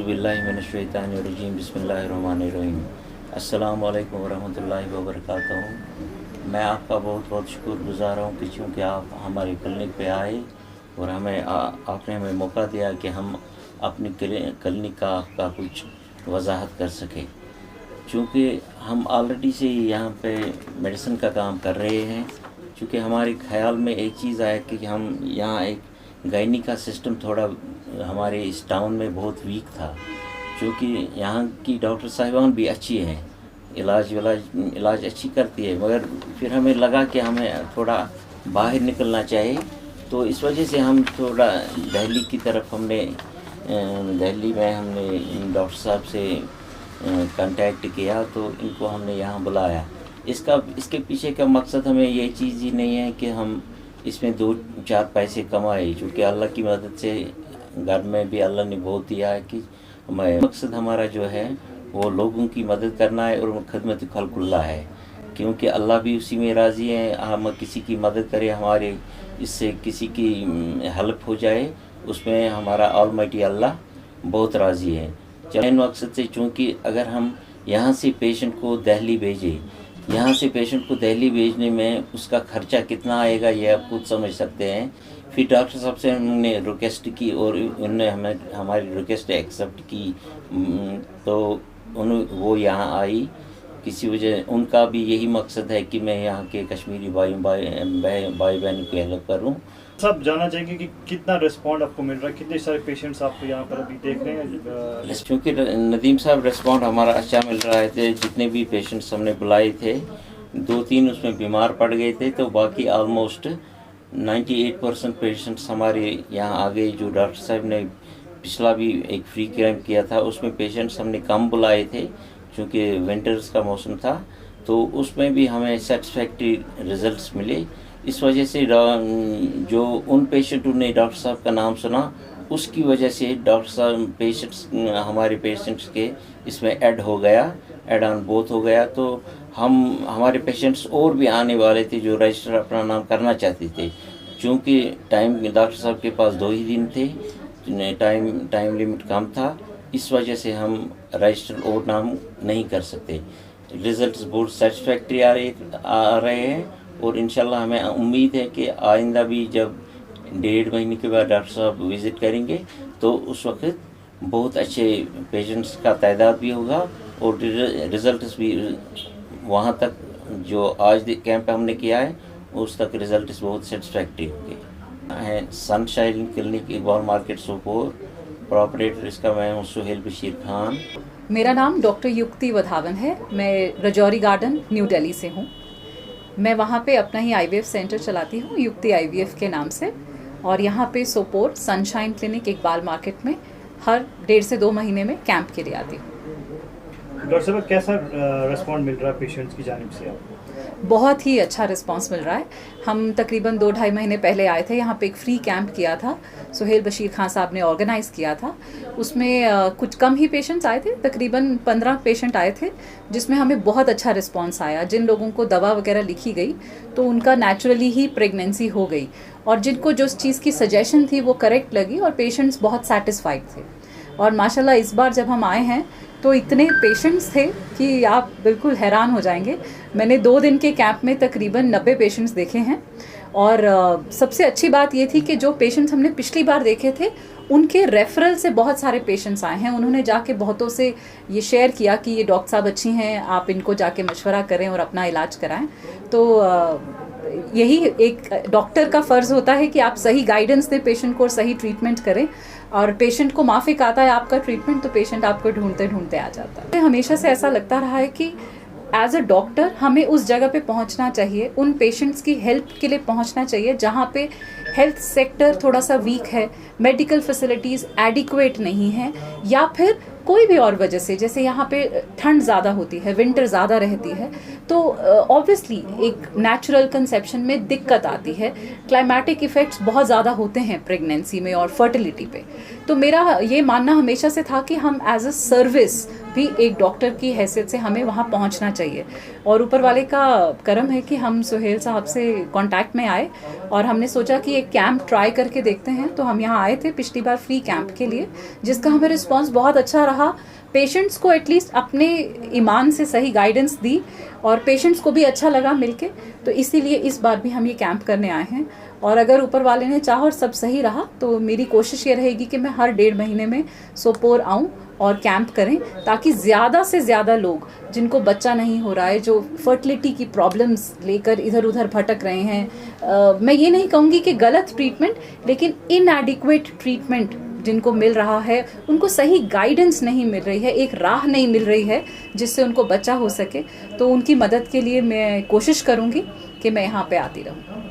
औज़ुबिल्लाहिमिनश्शैतानिर्रजीम बिस्मिल्लाहिर्रहमानिर्रहीम। अस्सलामु अलैकुम वरहमतुल्लाहि वबरकातुहू। मैं आपका बहुत बहुत शुक्रगुज़ार हूँ कि चूँकि आप हमारे क्लिनिक पे आए और आपने हमें मौका दिया कि हम अपनी क्लिनिक का कुछ वजाहत कर सकें। चूँकि हम ऑलरेडी से यहाँ पे मेडिसिन का काम कर रहे हैं, चूँकि हमारे ख़्याल में एक चीज़ आया कि हम यहाँ एक गायनी का सिस्टम थोड़ा हमारे इस टाउन में बहुत वीक था। चूँकि यहाँ की डॉक्टर साहिबान भी अच्छी हैं, इलाज अच्छी करती है, मगर फिर हमें लगा कि हमें थोड़ा बाहर निकलना चाहिए। तो इस वजह से हम थोड़ा दिल्ली की तरफ दिल्ली में हमने डॉक्टर साहब से कांटेक्ट किया, तो इनको हमने यहाँ बुलाया। इसके पीछे का मकसद हमें ये चीज़ ही नहीं है कि हम इसमें 2-4 पैसे कमाए, चूँकि अल्लाह की मदद से घर में भी अल्लाह ने बहुत दिया है कि मकसद हमारा जो है वो लोगों की मदद करना है और खिदमत खल्कुल्लाह है, क्योंकि अल्लाह भी उसी में राज़ी है। हम किसी की मदद करें, हमारे इससे किसी की हेल्प हो जाए, उसमें हमारा ऑलमाइटी अल्लाह बहुत राज़ी है। चलो मकसद से, चूँकि अगर हम यहाँ से पेशेंट को दिल्ली भेजें, यहाँ से पेशेंट को दिल्ली भेजने में उसका ख़र्चा कितना आएगा ये आप खुद समझ सकते हैं। फिर डॉक्टर साहब से हमने रिक्वेस्ट की और उन्होंने हमारी रिक्वेस्ट एक्सेप्ट की, तो वो यहाँ आई। किसी वजह उनका भी यही मकसद है कि मैं यहाँ के कश्मीरी भाई बहन की हेल्प करूँ। सब जानना चाहेंगे कि कितना रिस्पॉन्ड आपको मिल रहा है, कितने सारे पेशेंट्स आपको यहाँ पर अभी देख रहे हैं? क्योंकि नदीम साहब रिस्पॉन्ड हमारा अच्छा मिल रहा है। जितने भी पेशेंट्स हमने बुलाए थे, 2-3 उसमें बीमार पड़ गए थे, तो बाकी ऑलमोस्ट 98% पेशेंट्स हमारे यहाँ आ गए। जो डॉक्टर साहब ने पिछला भी एक फ्री कैंप किया था, उसमें पेशेंट्स हमने कम बुलाए थे क्योंकि विंटर्स का मौसम था, तो उसमें भी हमें सेटिस्फैक्ट्री रिजल्ट्स मिले। इस वजह से जो उन पेशेंटों ने डॉक्टर साहब का नाम सुना, उसकी वजह से डॉक्टर साहब हमारे पेशेंट्स के इसमें ऐड ऑन बोथ हो गया। तो हमारे पेशेंट्स और भी आने वाले थे जो रजिस्टर अपना नाम करना चाहते थे। चूँकि टाइम डॉक्टर साहब के पास 2 ही दिन थे, टाइम लिमिट कम था, इस वजह से हम रजिस्टर और नाम नहीं कर सकते। रिज़ल्ट्स बहुत सेटिस्फैक्ट्री आ रहे हैं और इंशाल्लाह हमें उम्मीद है कि आइंदा भी जब 1.5 महीने के बाद डॉक्टर साहब विज़िट करेंगे तो उस वक्त बहुत अच्छे पेशेंट्स का तादाद भी होगा और रिज़ल्ट्स भी वहाँ तक जो आज कैंप हमने किया है उस तक रिज़ल्ट्स बहुत सेटिस्फैक्ट्री होंगे। Sunshine clinic, Iqbal market, Sopore. Proprietor इसका मैं हूँ सुहेल बशीर खान। मेरा नाम डॉक्टर युक्ति वधावन है। मैं रजौरी गार्डन, न्यू दिल्ली से हूँ। मैं वहाँ पे अपना ही IVF सेंटर चलाती हूँ, युक्ति IVF के नाम से, और यहाँ पे Sopore sunshine clinic, Iqbal market में हर 1.5 से 2 महीने में कैंप के लिए आती हूँ। डॉक्टर साहब, कैसा रिस्पॉन्ड मिल रहा है पेशेंट्स की जानिब से आपको? बहुत ही अच्छा रिस्पांस मिल रहा है। हम तकरीबन 2-2.5 महीने पहले आए थे, यहाँ पे एक फ्री कैंप किया था, सुहेल बशीर खान साहब ने ऑर्गेनाइज़ किया था। उसमें कुछ कम ही पेशेंट्स आए थे, तकरीबन 15 पेशेंट आए थे, जिसमें हमें बहुत अच्छा रिस्पांस आया। जिन लोगों को दवा वगैरह लिखी गई तो उनका नेचुरली ही प्रेगनेंसी हो गई, और जिनको जो चीज़ की सजेशन थी वो करेक्ट लगी और पेशेंट्स बहुत सेटिस्फाइड थे। और माशाल्लाह इस बार जब हम आए हैं तो इतने पेशेंट्स थे कि आप बिल्कुल हैरान हो जाएंगे। मैंने 2 दिन के कैंप में तकरीबन 90 पेशेंट्स देखे हैं, और सबसे अच्छी बात ये थी कि जो पेशेंट्स हमने पिछली बार देखे थे उनके रेफरल से बहुत सारे पेशेंट्स आए हैं। उन्होंने जाके बहुतों से ये शेयर किया कि ये डॉक्टर साहब अच्छी हैं, आप इनको जाके मशवरा करें और अपना इलाज कराएं। तो यही एक डॉक्टर का फ़र्ज़ होता है कि आप सही गाइडेंस दें पेशेंट को और सही ट्रीटमेंट करें, और पेशेंट को माफिक आता है आपका ट्रीटमेंट तो पेशेंट आपको ढूंढते ढूंढते आ जाता है। हमेशा से ऐसा लगता रहा है कि एज अ डॉक्टर हमें उस जगह पे पहुंचना चाहिए, उन पेशेंट्स की हेल्प के लिए पहुंचना चाहिए जहां पे हेल्थ सेक्टर थोड़ा सा वीक है, मेडिकल फैसिलिटीज़ एडिक्वेट नहीं है, या फिर कोई भी और वजह से, जैसे यहाँ पे ठंड ज़्यादा होती है, विंटर ज़्यादा रहती है, तो ऑब्वियसली एक नेचुरल कंसेप्शन में दिक्कत आती है। क्लाइमेटिक इफ़ेक्ट्स बहुत ज़्यादा होते हैं प्रेगनेंसी में और फर्टिलिटी पे। तो मेरा ये मानना हमेशा से था कि हम एज अ सर्विस भी एक डॉक्टर की हैसियत से हमें वहाँ पहुँचना चाहिए। और ऊपर वाले का करम है कि हम सुहेल साहब से कांटेक्ट में आए और हमने सोचा कि एक कैंप ट्राई करके देखते हैं। तो हम यहाँ आए थे पिछली बार फ्री कैंप के लिए, जिसका हमें रिस्पांस बहुत अच्छा रहा। पेशेंट्स को एटलीस्ट अपने ईमान से सही गाइडेंस दी और पेशेंट्स को भी अच्छा लगा मिलके। तो इसीलिए इस बार भी हम ये कैंप करने आए हैं। और अगर ऊपर वाले ने चाहा और सब सही रहा तो मेरी कोशिश ये रहेगी कि मैं हर 1.5 महीने में सोपोर आऊँ और कैंप करें, ताकि ज़्यादा से ज़्यादा लोग जिनको बच्चा नहीं हो रहा है, जो फर्टिलिटी की प्रॉब्लम्स लेकर इधर उधर भटक रहे हैं, मैं ये नहीं कहूँगी कि गलत ट्रीटमेंट, लेकिन इनएडिक्वेट ट्रीटमेंट जिनको मिल रहा है, उनको सही गाइडेंस नहीं मिल रही है, एक राह नहीं मिल रही है जिससे उनको बच्चा हो सके, तो उनकी मदद के लिए मैं कोशिश करूँगी कि मैं यहाँ पे आती रहूँ।